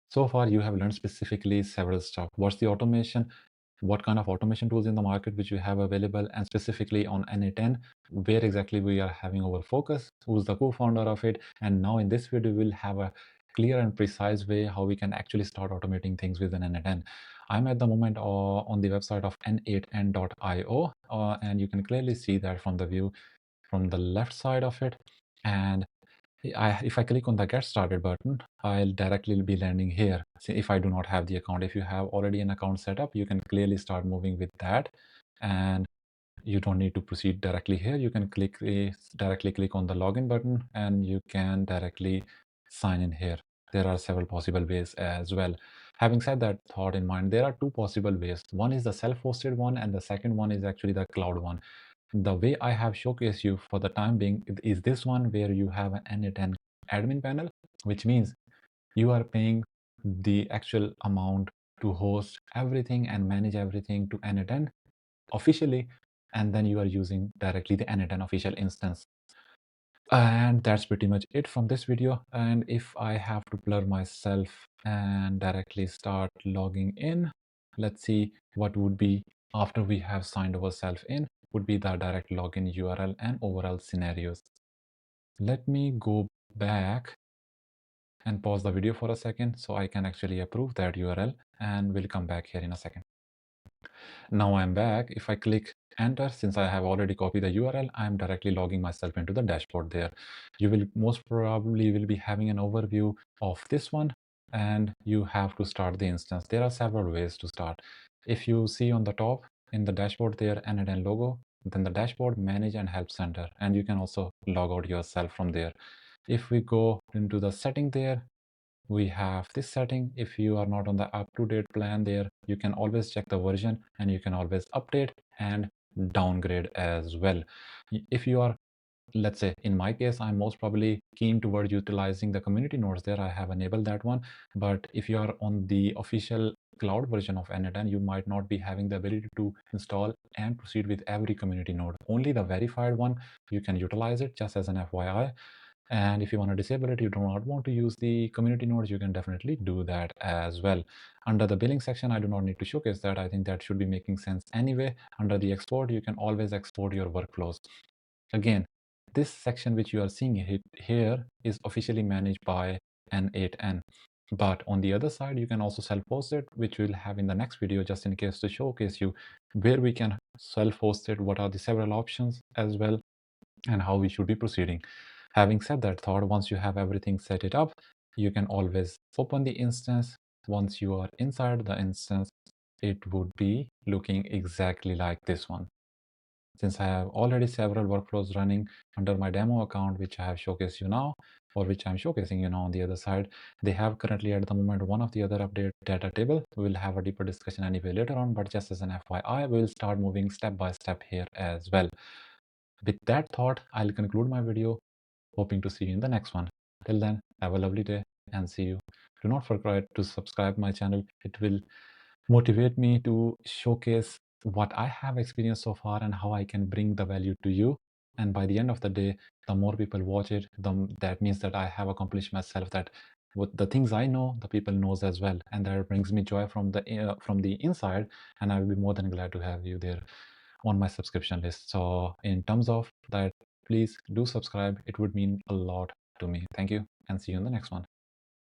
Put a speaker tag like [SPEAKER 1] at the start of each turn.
[SPEAKER 1] So far, you have learned specifically several stuff. What's the automation? What kind of automation tools in the market which we have available, and specifically on n8n, where exactly we are having our focus, who's the co-founder of it. And now in this video, we'll have a clear and precise way how we can actually start automating things within n8n. I'm at the moment on the website of n8n.io, and you can clearly see that from the view from the left side of it. And if I click on the get started button, I'll directly be landing here. See, if I do not have the account, if you have already an account set up, you can clearly start moving with that. And you don't need to proceed directly here. You can directly click on the login button and you can directly sign in here. There are several possible ways as well. Having said that thought in mind, there are two possible ways. One is the self-hosted one, and the second one is actually the cloud one. The way I have showcased you for the time being is this one, where you have an n8n admin panel, which means you are paying the actual amount to host everything and manage everything to n8n officially, and then you are using directly the n8n official instance. And that's pretty much it from this video. And if I have to blur myself and directly start logging in, let's see what would be after we have signed ourselves in, would be the direct login URL and overall scenarios. Let me go back and pause the video for a second so I can actually approve that URL, and we'll come back here in a second. Now I'm back. If I click enter, since I have already copied the URL, I'm directly logging myself into the dashboard there. You will most probably will be having an overview of this one, and you have to start the instance. There are several ways to start. If you see on the top in the dashboard there, n8n logo, then the dashboard, manage and help center, and you can also log out yourself from there. If we go into the setting there, we have this setting. If you are not on the up-to-date plan there, you can always check the version and you can always update and downgrade as well. If you are, let's say in my case, I'm most probably keen toward utilizing the community nodes there, I have enabled that one. But if you are on the official cloud version of n8n, you might not be having the ability to install and proceed with every community node. Only the verified one you can utilize it, just as an FYI. And if you want to disable it, you do not want to use the community nodes, you can definitely do that as well. Under the billing section, I do not need to showcase that. I think that should be making sense anyway. Under the export, you can always export your workflows. Again, this section which you are seeing here is officially managed by n8n. But on the other side, you can also self-host it, which we'll have in the next video, just in case to showcase you where we can self-host it, what are the several options as well, and how we should be proceeding. Having said that thought, once you have everything set it up, you can always open the instance. Once you are inside the instance, it would be looking exactly like this one. Since I have already several workflows running under my demo account, which I have showcased you now, or which I'm showcasing you now on the other side, they have currently at the moment one of the other update data table. We will have a deeper discussion anyway later on, but just as an FYI, we will start moving step by step here as well. With that thought, I'll conclude my video. Hoping to see you in the next one. Till then, have a lovely day and see you. Do not forget to subscribe my channel. It will motivate me to showcase what I have experienced so far and how I can bring the value to you. And by the end of the day, the more people watch it, that means that I have accomplished myself, that what the things I know, the people knows as well. And that brings me joy from the inside. And I will be more than glad to have you there on my subscription list. So in terms of that, please do subscribe. It would mean a lot to me. Thank you, and see you in the next one.